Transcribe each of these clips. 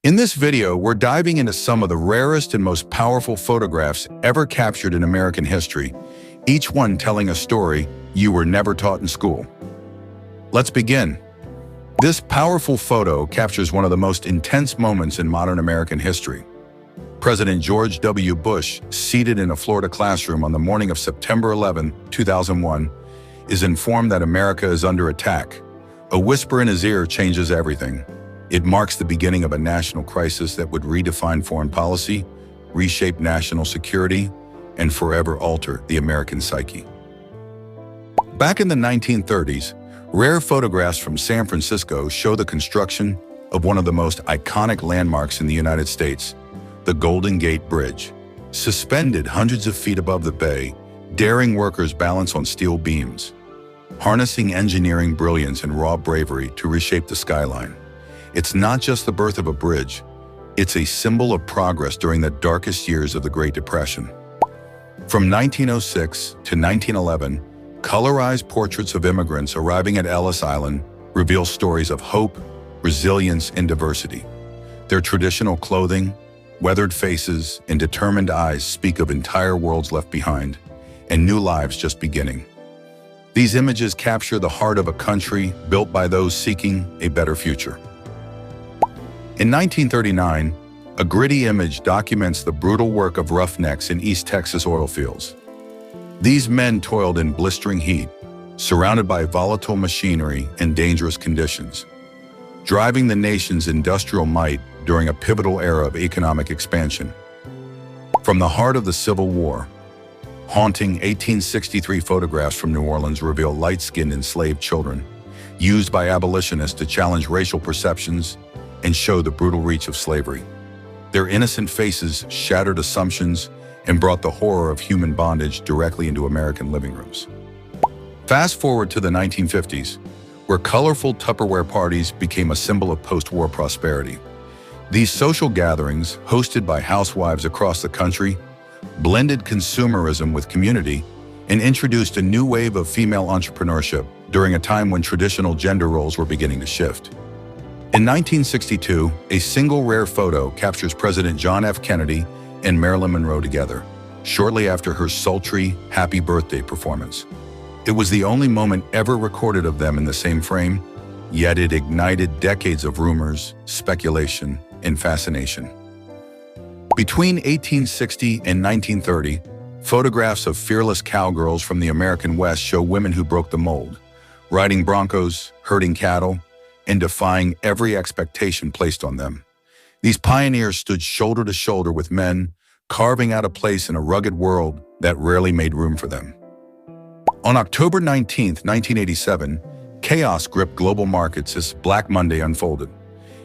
In this video, we're diving into some of the rarest and most powerful photographs ever captured in American history, each one telling a story you were never taught in school. Let's begin. This powerful photo captures one of the most intense moments in modern American history. President George W. Bush, seated in a Florida classroom on the morning of September 11, 2001, is informed that America is under attack. A whisper in his ear changes everything. It marks the beginning of a national crisis that would redefine foreign policy, reshape national security, and forever alter the American psyche. Back in the 1930s, rare photographs from San Francisco show the construction of one of the most iconic landmarks in the United States, the Golden Gate Bridge. Suspended hundreds of feet above the bay, daring workers balance on steel beams, harnessing engineering brilliance and raw bravery to reshape the skyline. It's not just the birth of a bridge, it's a symbol of progress during the darkest years of the Great Depression. From 1906 to 1911, colorized portraits of immigrants arriving at Ellis Island reveal stories of hope, resilience, and diversity. Their traditional clothing, weathered faces, and determined eyes speak of entire worlds left behind and new lives just beginning. These images capture the heart of a country built by those seeking a better future. In 1939, a gritty image documents the brutal work of roughnecks in East Texas oil fields. These men toiled in blistering heat, surrounded by volatile machinery and dangerous conditions, driving the nation's industrial might during a pivotal era of economic expansion. From the heart of the Civil War, haunting 1863 photographs from New Orleans reveal light-skinned enslaved children, used by abolitionists to challenge racial perceptions and show the brutal reach of slavery. Their innocent faces shattered assumptions and brought the horror of human bondage directly into American living rooms. Fast forward to the 1950s, where colorful Tupperware parties became a symbol of post-war prosperity. These social gatherings, hosted by housewives across the country, blended consumerism with community and introduced a new wave of female entrepreneurship during a time when traditional gender roles were beginning to shift. In 1962, a single rare photo captures President John F. Kennedy and Marilyn Monroe together, shortly after her sultry Happy Birthday performance. It was the only moment ever recorded of them in the same frame, yet it ignited decades of rumors, speculation, and fascination. Between 1860 and 1930, photographs of fearless cowgirls from the American West show women who broke the mold, riding broncos, herding cattle, and defying every expectation placed on them. These pioneers stood shoulder to shoulder with men, carving out a place in a rugged world that rarely made room for them. On October 19, 1987, chaos gripped global markets as Black Monday unfolded.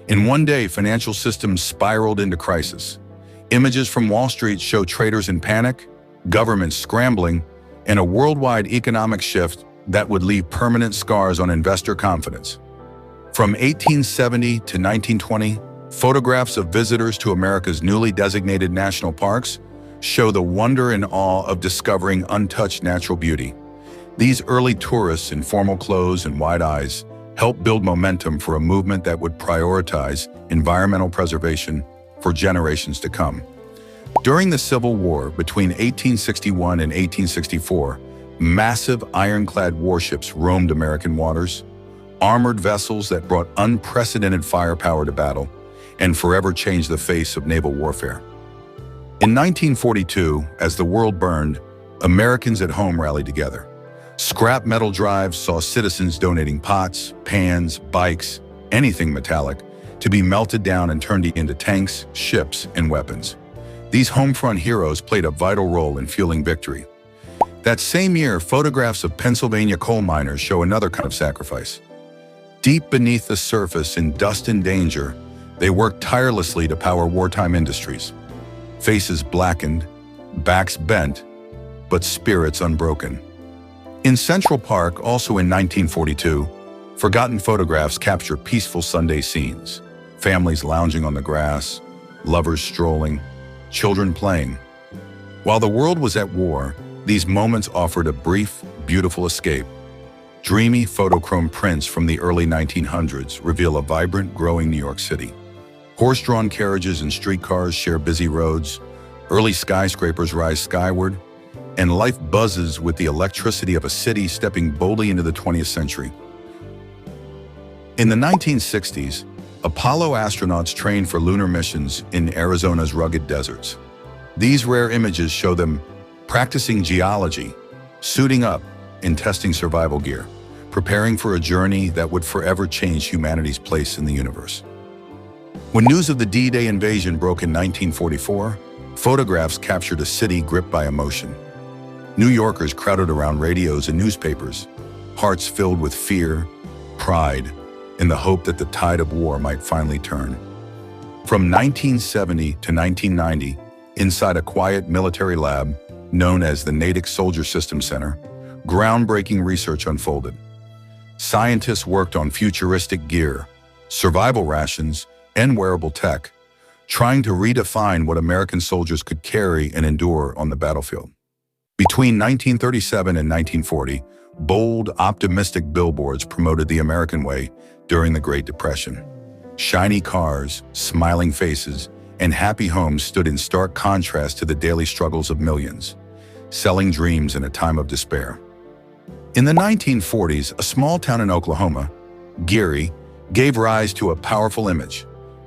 In one day, financial systems spiraled into crisis. Images from Wall Street show traders in panic, governments scrambling, and a worldwide economic shift that would leave permanent scars on investor confidence. From 1870 to 1920, photographs of visitors to America's newly designated national parks show the wonder and awe of discovering untouched natural beauty. These early tourists in formal clothes and wide eyes helped build momentum for a movement that would prioritize environmental preservation for generations to come. During the Civil War between 1861 and 1864, massive ironclad warships roamed American waters, armored vessels that brought unprecedented firepower to battle and forever changed the face of naval warfare. In 1942, as the world burned, Americans at home rallied together. Scrap metal drives saw citizens donating pots, pans, bikes, anything metallic, to be melted down and turned into tanks, ships, and weapons. These homefront heroes played a vital role in fueling victory. That same year, photographs of Pennsylvania coal miners show another kind of sacrifice. Deep beneath the surface, in dust and danger, they worked tirelessly to power wartime industries. Faces blackened, backs bent, but spirits unbroken. In Central Park, also in 1942, forgotten photographs capture peaceful Sunday scenes. Families lounging on the grass, lovers strolling, children playing. While the world was at war, these moments offered a brief, beautiful escape. Dreamy photochrome prints from the early 1900s reveal a vibrant, growing New York City. Horse-drawn carriages and streetcars share busy roads, early skyscrapers rise skyward, and life buzzes with the electricity of a city stepping boldly into the 20th century. In the 1960s, Apollo astronauts trained for lunar missions in Arizona's rugged deserts. These rare images show them practicing geology, suiting up, and testing survival gear, preparing for a journey that would forever change humanity's place in the universe. When news of the D-Day invasion broke in 1944, photographs captured a city gripped by emotion. New Yorkers crowded around radios and newspapers, hearts filled with fear, pride, and the hope that the tide of war might finally turn. From 1970 to 1990, inside a quiet military lab known as the Natick Soldier System Center, groundbreaking research unfolded. Scientists worked on futuristic gear, survival rations, and wearable tech, trying to redefine what American soldiers could carry and endure on the battlefield. Between 1937 and 1940, bold, optimistic billboards promoted the American way during the Great Depression. Shiny cars, smiling faces, and happy homes stood in stark contrast to the daily struggles of millions, selling dreams in a time of despair. In the 1940s, a small town in Oklahoma, Geary, gave rise to a powerful image.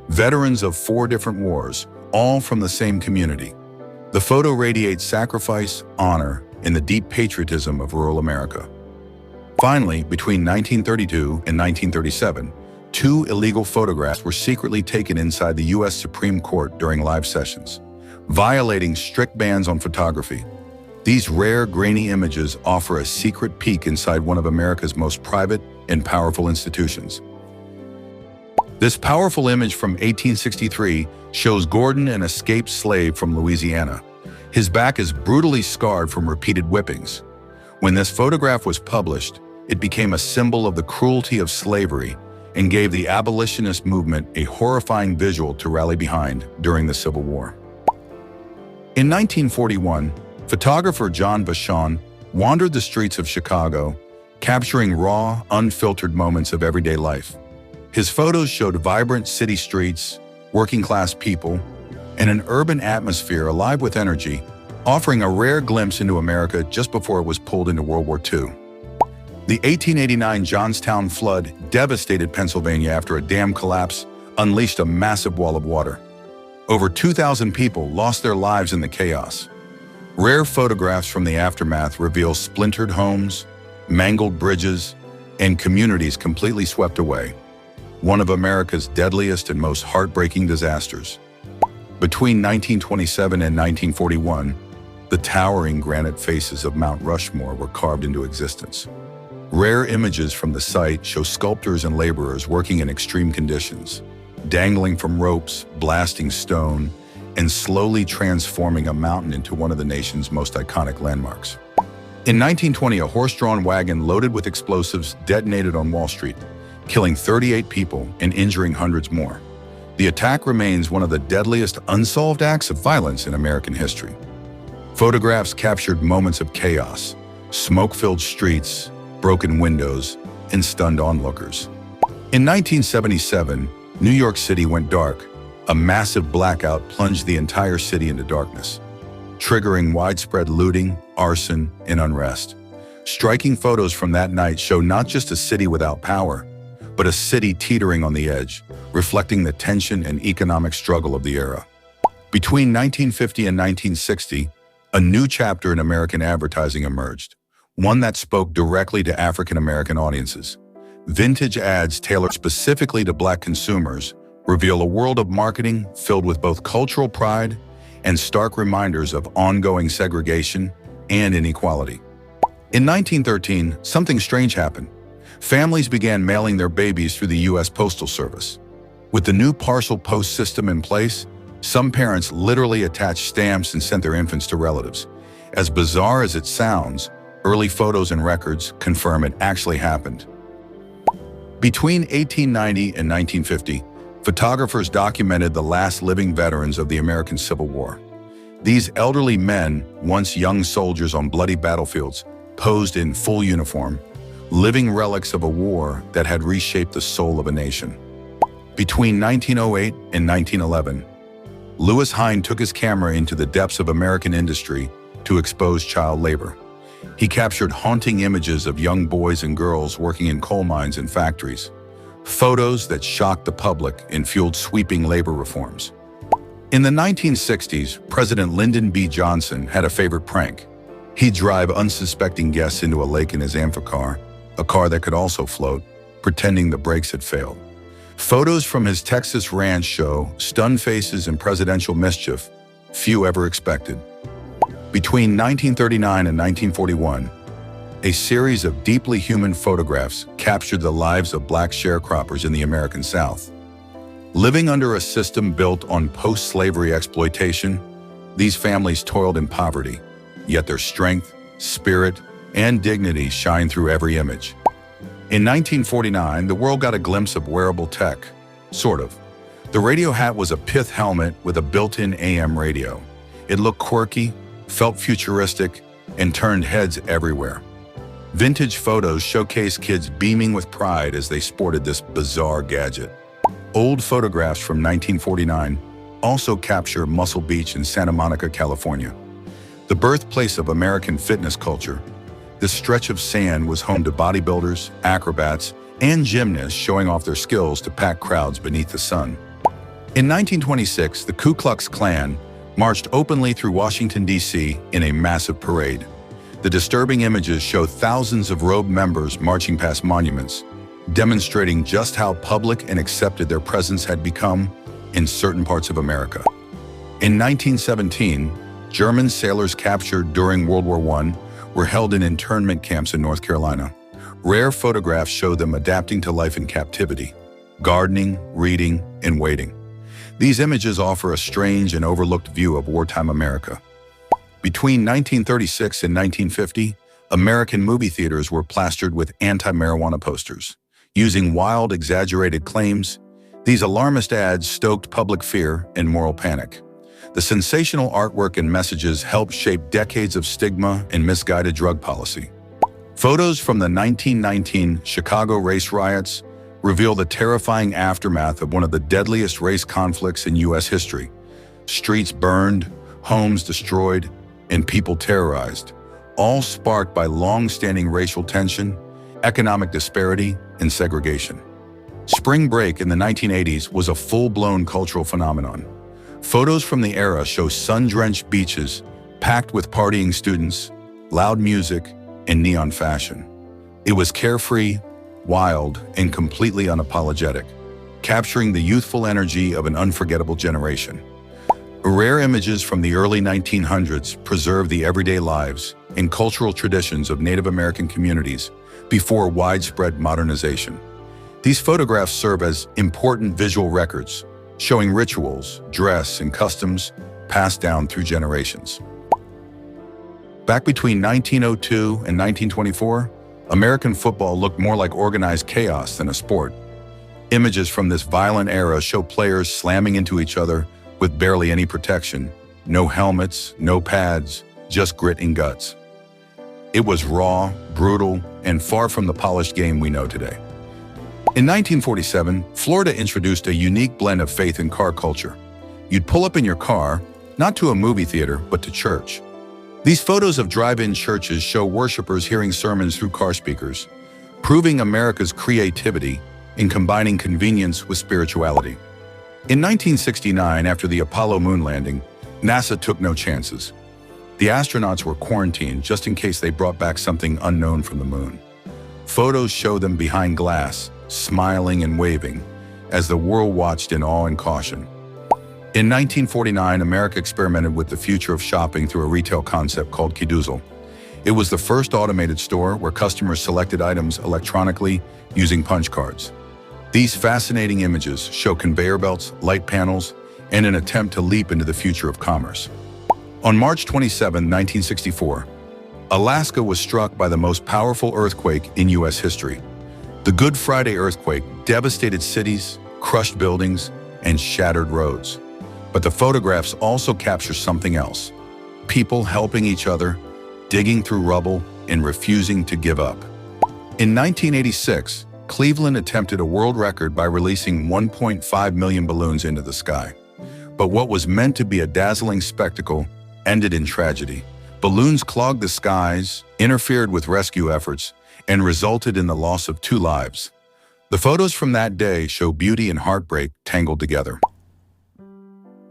Veterans of 4 different wars, all from the same community. The photo radiates sacrifice, honor, and the deep patriotism of rural America. Finally, between 1932 and 1937, 2 illegal photographs were secretly taken inside the U.S. Supreme Court during live sessions, violating strict bans on photography. These rare, grainy images offer a secret peek inside one of America's most private and powerful institutions. This powerful image from 1863 shows Gordon, an escaped slave from Louisiana. His back is brutally scarred from repeated whippings. When this photograph was published, it became a symbol of the cruelty of slavery and gave the abolitionist movement a horrifying visual to rally behind during the Civil War. In 1941, photographer John Vachon wandered the streets of Chicago, capturing raw, unfiltered moments of everyday life. His photos showed vibrant city streets, working-class people, and an urban atmosphere alive with energy, offering a rare glimpse into America just before it was pulled into World War II. The 1889 Johnstown flood devastated Pennsylvania after a dam collapse unleashed a massive wall of water. Over 2,000 people lost their lives in the chaos. Rare photographs from the aftermath reveal splintered homes, mangled bridges, and communities completely swept away. One of America's deadliest and most heartbreaking disasters. Between 1927 and 1941, the towering granite faces of Mount Rushmore were carved into existence. Rare images from the site show sculptors and laborers working in extreme conditions, dangling from ropes, blasting stone, and slowly transforming a mountain into one of the nation's most iconic landmarks. In 1920, a horse-drawn wagon loaded with explosives detonated on Wall Street, killing 38 people and injuring hundreds more. The attack remains one of the deadliest unsolved acts of violence in American history. Photographs captured moments of chaos, smoke-filled streets, broken windows, and stunned onlookers. In 1977, New York City went dark. A massive blackout plunged the entire city into darkness, triggering widespread looting, arson, and unrest. Striking photos from that night show not just a city without power, but a city teetering on the edge, reflecting the tension and economic struggle of the era. Between 1950 and 1960, a new chapter in American advertising emerged, one that spoke directly to African American audiences. Vintage ads tailored specifically to Black consumers reveal a world of marketing filled with both cultural pride and stark reminders of ongoing segregation and inequality. In 1913, something strange happened. Families began mailing their babies through the U.S. Postal Service. With the new parcel post system in place, some parents literally attached stamps and sent their infants to relatives. As bizarre as it sounds, early photos and records confirm it actually happened. Between 1890 and 1950, photographers documented the last living veterans of the American Civil War. These elderly men, once young soldiers on bloody battlefields, posed in full uniform, living relics of a war that had reshaped the soul of a nation. Between 1908 and 1911, Lewis Hine took his camera into the depths of American industry to expose child labor. He captured haunting images of young boys and girls working in coal mines and factories, photos that shocked the public and fueled sweeping labor reforms. In the 1960s, President Lyndon B. Johnson had a favorite prank. He'd drive unsuspecting guests into a lake in his amphicar, a car that could also float, pretending the brakes had failed. Photos from his Texas ranch show stunned faces and presidential mischief few ever expected. Between 1939 and 1941, a series of deeply human photographs captured the lives of black sharecroppers in the American South. Living under a system built on post-slavery exploitation, these families toiled in poverty, yet their strength, spirit, and dignity shine through every image. In 1949, the world got a glimpse of wearable tech, sort of. The radio hat was a pith helmet with a built-in AM radio. It looked quirky, felt futuristic, and turned heads everywhere. Vintage photos showcase kids beaming with pride as they sported this bizarre gadget. Old photographs from 1949 also capture Muscle Beach in Santa Monica, California. The birthplace of American fitness culture, this stretch of sand was home to bodybuilders, acrobats, and gymnasts showing off their skills to packed crowds beneath the sun. In 1926, the Ku Klux Klan marched openly through Washington, D.C. in a massive parade. The disturbing images show thousands of robed members marching past monuments, demonstrating just how public and accepted their presence had become in certain parts of America. In 1917, German sailors captured during World War I were held in internment camps in North Carolina. Rare photographs show them adapting to life in captivity, gardening, reading, and waiting. These images offer a strange and overlooked view of wartime America. Between 1936 and 1950, American movie theaters were plastered with anti-marijuana posters. Using wild, exaggerated claims, these alarmist ads stoked public fear and moral panic. The sensational artwork and messages helped shape decades of stigma and misguided drug policy. Photos from the 1919 Chicago race riots reveal the terrifying aftermath of one of the deadliest race conflicts in U.S. history. Streets burned, homes destroyed, and people terrorized, all sparked by long-standing racial tension, economic disparity, and segregation. Spring break in the 1980s was a full-blown cultural phenomenon. Photos from the era show sun-drenched beaches packed with partying students, loud music, and neon fashion. It was carefree, wild, and completely unapologetic, capturing the youthful energy of an unforgettable generation. Rare images from the early 1900s preserve the everyday lives and cultural traditions of Native American communities before widespread modernization. These photographs serve as important visual records, showing rituals, dress, and customs passed down through generations. Back between 1902 and 1924, American football looked more like organized chaos than a sport. Images from this violent era show players slamming into each other with barely any protection, no helmets, no pads, just grit and guts. It was raw, brutal, and far from the polished game we know today. In 1947, Florida introduced a unique blend of faith and car culture. You'd pull up in your car, not to a movie theater, but to church. These photos of drive-in churches show worshipers hearing sermons through car speakers, proving America's creativity in combining convenience with spirituality. In 1969, after the Apollo moon landing, NASA took no chances. The astronauts were quarantined just in case they brought back something unknown from the moon. Photos show them behind glass, smiling and waving, as the world watched in awe and caution. In 1949, America experimented with the future of shopping through a retail concept called Kiduzel. It was the first automated store where customers selected items electronically using punch cards. These fascinating images show conveyor belts, light panels, and an attempt to leap into the future of commerce. On March 27, 1964, Alaska was struck by the most powerful earthquake in U.S. history. The Good Friday earthquake devastated cities, crushed buildings, and shattered roads. But the photographs also capture something else: people helping each other, digging through rubble, and refusing to give up. In 1986, Cleveland attempted a world record by releasing 1.5 million balloons into the sky. But what was meant to be a dazzling spectacle ended in tragedy. Balloons clogged the skies, interfered with rescue efforts, and resulted in the loss of 2 lives. The photos from that day show beauty and heartbreak tangled together.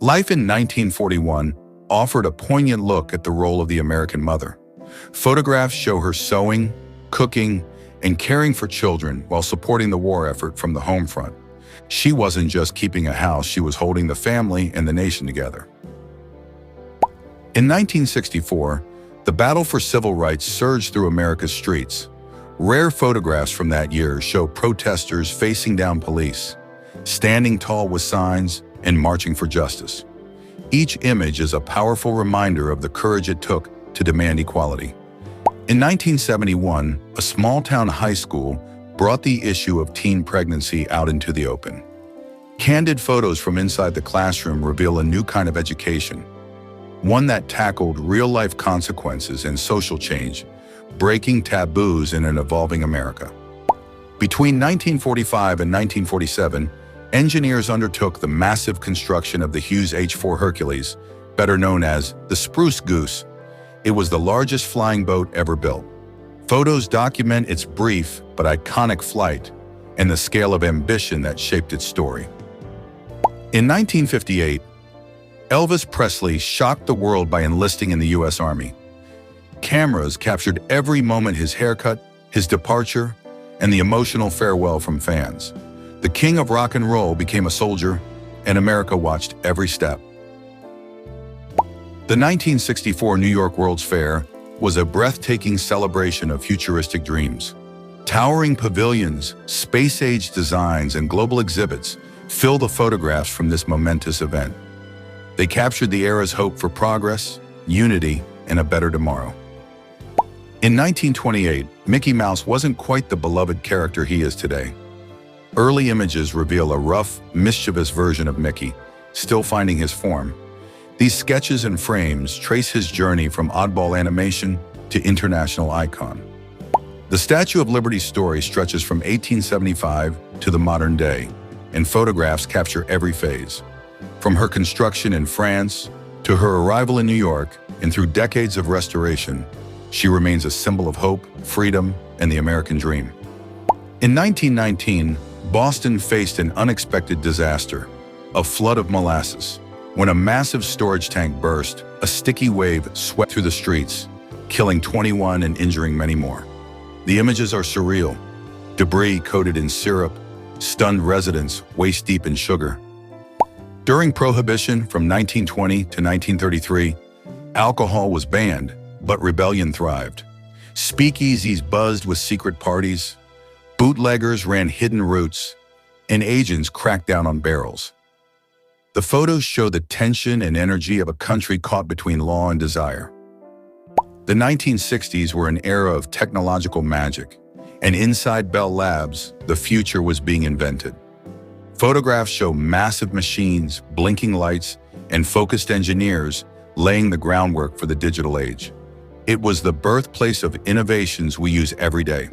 Life in 1941 offered a poignant look at the role of the American mother. Photographs show her sewing, cooking, and caring for children while supporting the war effort from the home front. She wasn't just keeping a house, she was holding the family and the nation together. In 1964, the battle for civil rights surged through America's streets. Rare photographs from that year show protesters facing down police, standing tall with signs, and marching for justice. Each image is a powerful reminder of the courage it took to demand equality. In 1971, a small-town high school brought the issue of teen pregnancy out into the open. Candid photos from inside the classroom reveal a new kind of education, one that tackled real-life consequences and social change, breaking taboos in an evolving America. Between 1945 and 1947, engineers undertook the massive construction of the Hughes H-4 Hercules, better known as the Spruce Goose. It was the largest flying boat ever built. Photos document its brief but iconic flight and the scale of ambition that shaped its story. In 1958, Elvis Presley shocked the world by enlisting in the U.S. Army. Cameras captured every moment: his haircut, his departure, and the emotional farewell from fans. The king of rock and roll became a soldier, and America watched every step. The 1964 New York World's Fair was a breathtaking celebration of futuristic dreams. Towering pavilions, space-age designs, and global exhibits fill the photographs from this momentous event. They captured the era's hope for progress, unity, and a better tomorrow. In 1928, Mickey Mouse wasn't quite the beloved character he is today. Early images reveal a rough, mischievous version of Mickey, still finding his form. These sketches and frames trace his journey from oddball animation to international icon. The Statue of Liberty's story stretches from 1875 to the modern day, and photographs capture every phase. From her construction in France to her arrival in New York, and through decades of restoration, she remains a symbol of hope, freedom, and the American dream. In 1919, Boston faced an unexpected disaster, a flood of molasses. When a massive storage tank burst, a sticky wave swept through the streets, killing 21 and injuring many more. The images are surreal. Debris coated in syrup, stunned residents waist-deep in sugar. During Prohibition from 1920 to 1933, alcohol was banned, but rebellion thrived. Speakeasies buzzed with secret parties, bootleggers ran hidden routes, and agents cracked down on barrels. The photos show the tension and energy of a country caught between law and desire. The 1960s were an era of technological magic, and inside Bell Labs, the future was being invented. Photographs show massive machines, blinking lights, and focused engineers laying the groundwork for the digital age. It was the birthplace of innovations we use every day.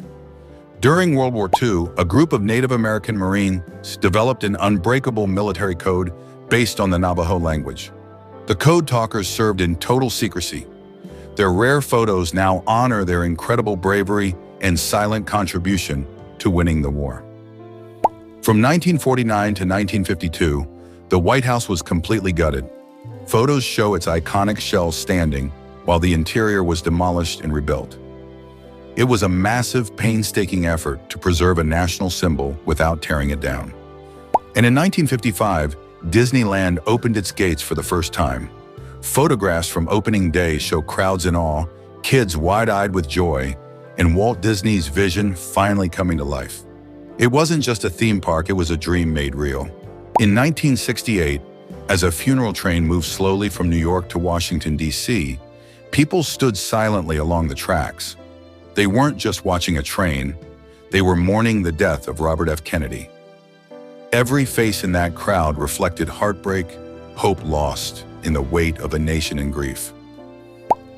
During World War II, a group of Native American Marines developed an unbreakable military code based on the Navajo language. The code talkers served in total secrecy. Their rare photos now honor their incredible bravery and silent contribution to winning the war. From 1949 to 1952, the White House was completely gutted. Photos show its iconic shell standing while the interior was demolished and rebuilt. It was a massive, painstaking effort to preserve a national symbol without tearing it down. And in 1955, Disneyland opened its gates for the first time. Photographs from opening day show crowds in awe, kids wide-eyed with joy, and Walt Disney's vision finally coming to life. It wasn't just a theme park, it was a dream made real. In 1968, as a funeral train moved slowly from New York to Washington, D.C., people stood silently along the tracks. They weren't just watching a train, they were mourning the death of Robert F. Kennedy. Every face in that crowd reflected heartbreak, hope lost in the weight of a nation in grief.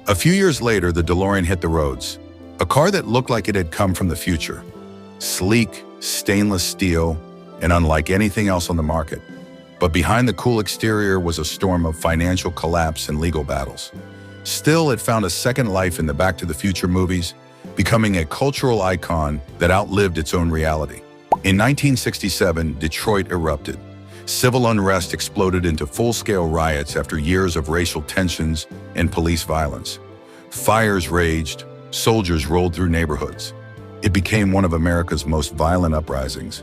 A few years later, the DeLorean hit the roads, a car that looked like it had come from the future. Sleek, stainless steel, and unlike anything else on the market. But behind the cool exterior was a storm of financial collapse and legal battles. Still, it found a second life in the Back to the Future movies, becoming a cultural icon that outlived its own reality. In 1967, Detroit erupted. Civil unrest exploded into full-scale riots after years of racial tensions and police violence. Fires raged, soldiers rolled through neighborhoods. It became one of America's most violent uprisings,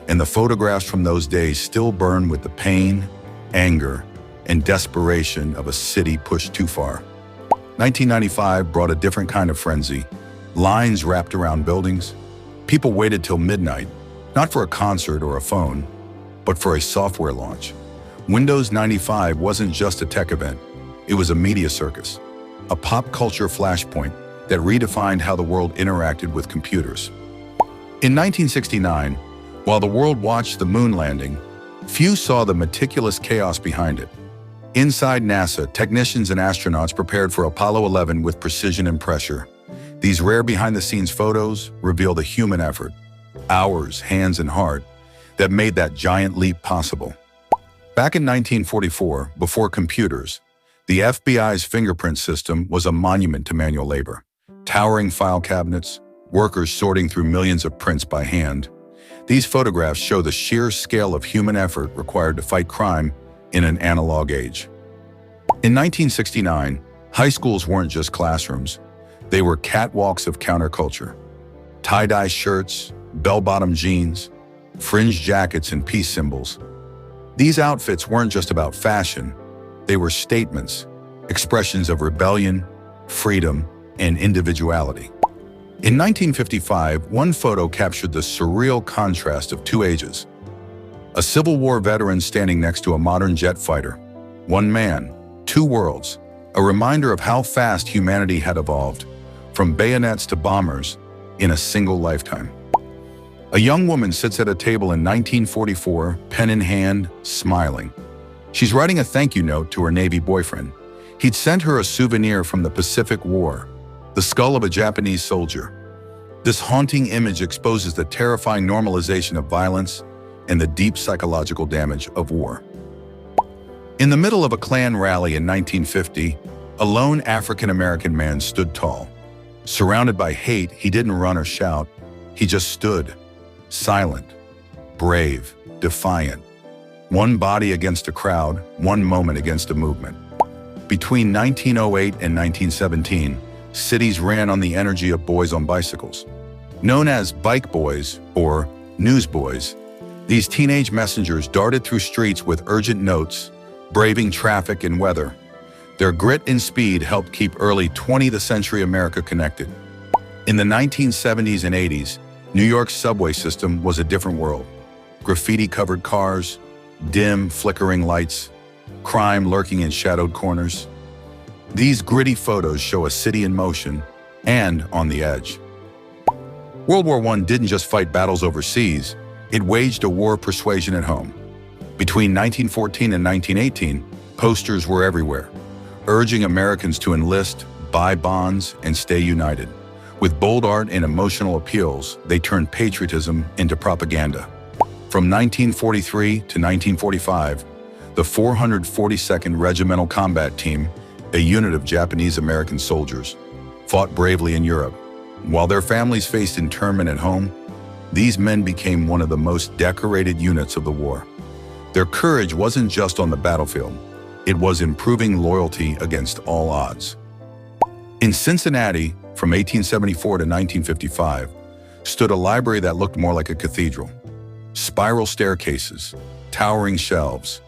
and the photographs from those days still burn with the pain, anger, and desperation of a city pushed too far. 1995 brought a different kind of frenzy. Lines wrapped around buildings. People waited till midnight, not for a concert or a phone, but for a software launch. Windows 95 wasn't just a tech event, it was a media circus, a pop culture flashpoint that redefined how the world interacted with computers. In 1969, while the world watched the moon landing, few saw the meticulous chaos behind it. Inside NASA, technicians and astronauts prepared for Apollo 11 with precision and pressure. These rare behind-the-scenes photos reveal the human effort, hours, hands, and heart, that made that giant leap possible. Back in 1944, before computers, the FBI's fingerprint system was a monument to manual labor. Towering file cabinets, workers sorting through millions of prints by hand. These photographs show the sheer scale of human effort required to fight crime in an analog age. In 1969, high schools weren't just classrooms. They were catwalks of counterculture. Tie-dye shirts, bell-bottom jeans, fringed jackets, and peace symbols. These outfits weren't just about fashion. They were statements, expressions of rebellion, freedom, and individuality. In 1955, one photo captured the surreal contrast of two ages. A Civil War veteran standing next to a modern jet fighter. One man, two worlds, a reminder of how fast humanity had evolved, from bayonets to bombers, in a single lifetime. A young woman sits at a table in 1944, pen in hand, smiling. She's writing a thank you note to her Navy boyfriend. He'd sent her a souvenir from the Pacific War, the skull of a Japanese soldier. This haunting image exposes the terrifying normalization of violence and the deep psychological damage of war. In the middle of a Klan rally in 1950, a lone African-American man stood tall. Surrounded by hate, he didn't run or shout. He just stood, silent, brave, defiant. One body against a crowd, one moment against a movement. Between 1908 and 1917, cities ran on the energy of boys on bicycles. Known as bike boys or newsboys, these teenage messengers darted through streets with urgent notes, braving traffic and weather. Their grit and speed helped keep early 20th century America connected. In the 1970s and 80s, New York's subway system was a different world. Graffiti-covered cars, dim, flickering lights, crime lurking in shadowed corners. These gritty photos show a city in motion and on the edge. World War I didn't just fight battles overseas, it waged a war of persuasion at home. Between 1914 and 1918, posters were everywhere, urging Americans to enlist, buy bonds, and stay united. With bold art and emotional appeals, they turned patriotism into propaganda. From 1943 to 1945, the 442nd Regimental Combat Team, a unit of Japanese-American soldiers, fought bravely in Europe. While their families faced internment at home, these men became one of the most decorated units of the war. Their courage wasn't just on the battlefield, it was in proving loyalty against all odds. In Cincinnati, from 1874 to 1955, stood a library that looked more like a cathedral. Spiral staircases, towering shelves,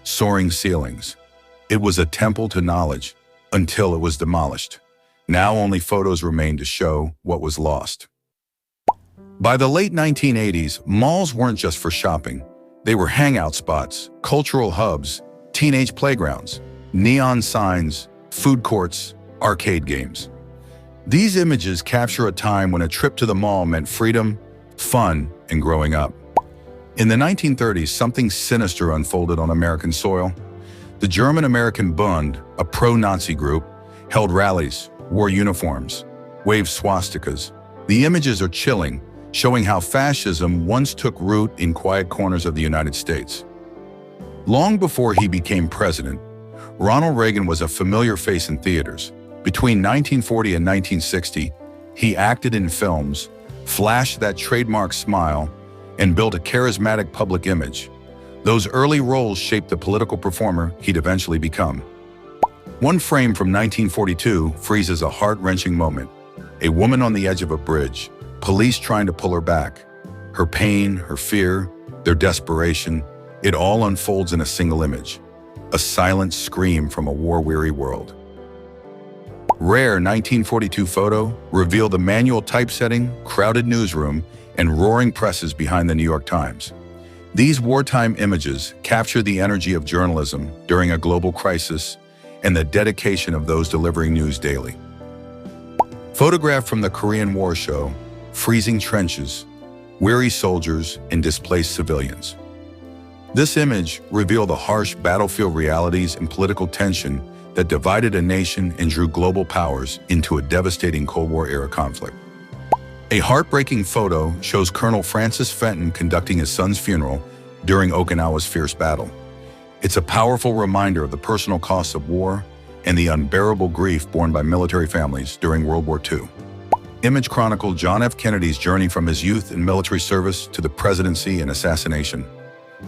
soaring ceilings. It was a temple to knowledge until it was demolished. Now only photos remained to show what was lost. By the late 1980s, malls weren't just for shopping. They were hangout spots, cultural hubs, teenage playgrounds, neon signs, food courts, arcade games. These images capture a time when a trip to the mall meant freedom, fun, and growing up. In the 1930s, something sinister unfolded on American soil. The German-American Bund, a pro-Nazi group, held rallies, wore uniforms, waved swastikas. The images are chilling, showing how fascism once took root in quiet corners of the United States. Long before he became president, Ronald Reagan was a familiar face in theaters. Between 1940 and 1960, he acted in films, flashed that trademark smile, and built a charismatic public image. Those early roles shaped the political performer he'd eventually become. One frame from 1942 freezes a heart-wrenching moment. A woman on the edge of a bridge, police trying to pull her back. Her pain, her fear, their desperation, it all unfolds in a single image. A silent scream from a war-weary world. Rare 1942 photo revealed the manual typesetting, crowded newsroom, and roaring presses behind the New York Times. These wartime images capture the energy of journalism during a global crisis and the dedication of those delivering news daily. Photographed from the Korean War show, freezing trenches, weary soldiers, and displaced civilians. This image revealed the harsh battlefield realities and political tension that divided a nation and drew global powers into a devastating Cold War-era conflict. A heartbreaking photo shows Colonel Francis Fenton conducting his son's funeral during Okinawa's fierce battle. It's a powerful reminder of the personal costs of war and the unbearable grief borne by military families during World War II. Image chronicled John F. Kennedy's journey from his youth in military service to the presidency and assassination.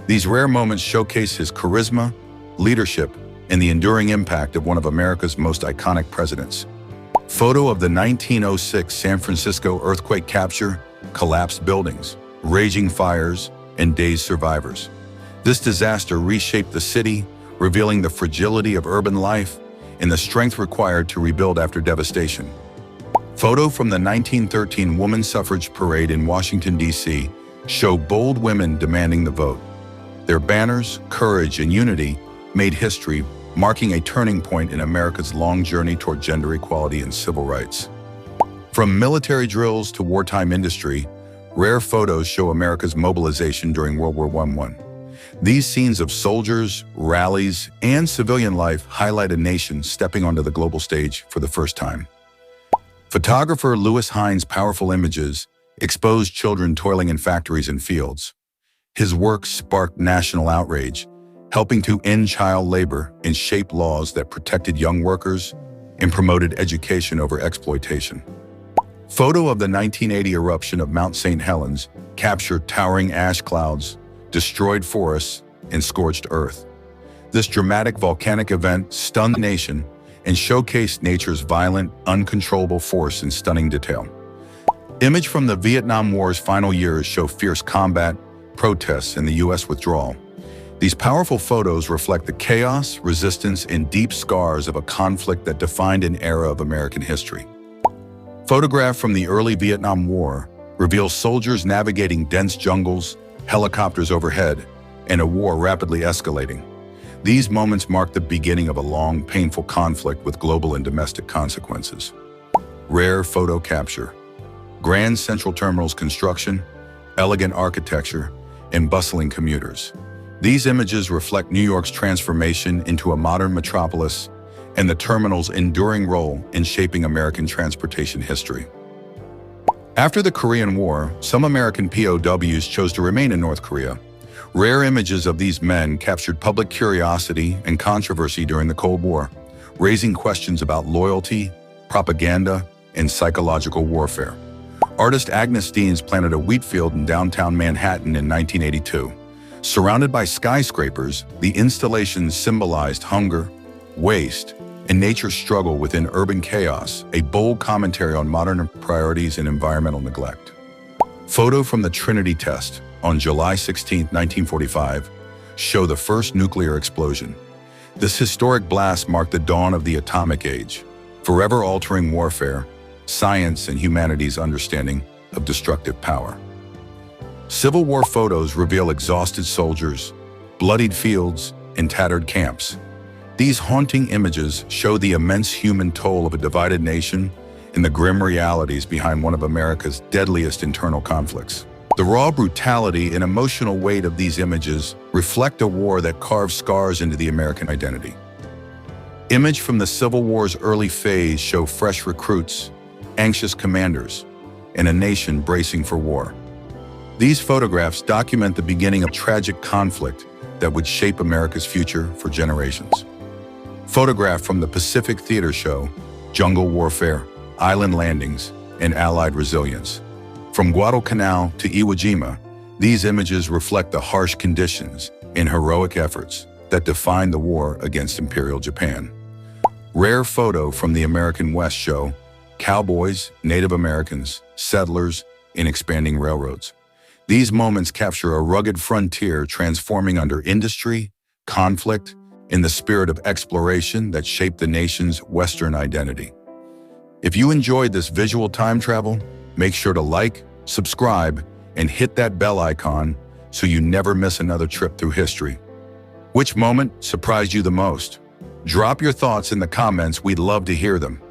These rare moments showcase his charisma, leadership, and the enduring impact of one of America's most iconic presidents. Photo of the 1906 San Francisco earthquake capture collapsed buildings, raging fires, and dazed survivors. This disaster reshaped the city, revealing the fragility of urban life and the strength required to rebuild after devastation. Photo from the 1913 Women's Suffrage Parade in Washington, D.C. show bold women demanding the vote. Their banners, courage, and unity made history, marking a turning point in America's long journey toward gender equality and civil rights. From military drills to wartime industry, rare photos show America's mobilization during World War I. These scenes of soldiers, rallies, and civilian life highlight a nation stepping onto the global stage for the first time. Photographer Lewis Hines' powerful images exposed children toiling in factories and fields. His work sparked national outrage, helping to end child labor and shape laws that protected young workers and promoted education over exploitation. Photo of the 1980 eruption of Mount St. Helens captured towering ash clouds, destroyed forests, and scorched earth. This dramatic volcanic event stunned the nation and showcased nature's violent, uncontrollable force in stunning detail. Images from the Vietnam War's final years show fierce combat, protests, and the U.S. withdrawal. These powerful photos reflect the chaos, resistance, and deep scars of a conflict that defined an era of American history. Photographed from the early Vietnam War reveal soldiers navigating dense jungles, helicopters overhead, and a war rapidly escalating. These moments mark the beginning of a long, painful conflict with global and domestic consequences. Rare photo capture. Grand Central Terminal's construction, elegant architecture, and bustling commuters. These images reflect New York's transformation into a modern metropolis and the terminal's enduring role in shaping American transportation history. After the Korean War, some American POWs chose to remain in North Korea. Rare images of these men captured public curiosity and controversy during the Cold War, raising questions about loyalty, propaganda, and psychological warfare. Artist Agnes Deans planted a wheat field in downtown Manhattan in 1982. Surrounded by skyscrapers, the installation symbolized hunger, waste, and nature's struggle within urban chaos, a bold commentary on modern priorities and environmental neglect. Photo from the Trinity test on July 16, 1945, show the first nuclear explosion. This historic blast marked the dawn of the atomic age, forever altering warfare, science, and humanity's understanding of destructive power. Civil War photos reveal exhausted soldiers, bloodied fields, and tattered camps. These haunting images show the immense human toll of a divided nation and the grim realities behind one of America's deadliest internal conflicts. The raw brutality and emotional weight of these images reflect a war that carved scars into the American identity. Images from the Civil War's early phase show fresh recruits, anxious commanders, and a nation bracing for war. These photographs document the beginning of tragic conflict that would shape America's future for generations. Photographed from the Pacific Theater Show, jungle warfare, island landings, and Allied resilience. From Guadalcanal to Iwo Jima, these images reflect the harsh conditions and heroic efforts that defined the war against Imperial Japan. Rare photo from the American West show cowboys, Native Americans, settlers, and expanding railroads. These moments capture a rugged frontier transforming under industry, conflict, and the spirit of exploration that shaped the nation's Western identity. If you enjoyed this visual time travel, make sure to like, subscribe, and hit that bell icon so you never miss another trip through history. Which moment surprised you the most? Drop your thoughts in the comments, we'd love to hear them.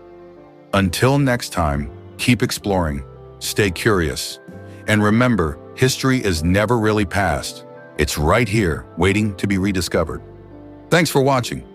Until next time, keep exploring, stay curious, and remember, history is never really past. It's right here, waiting to be rediscovered. Thanks for watching.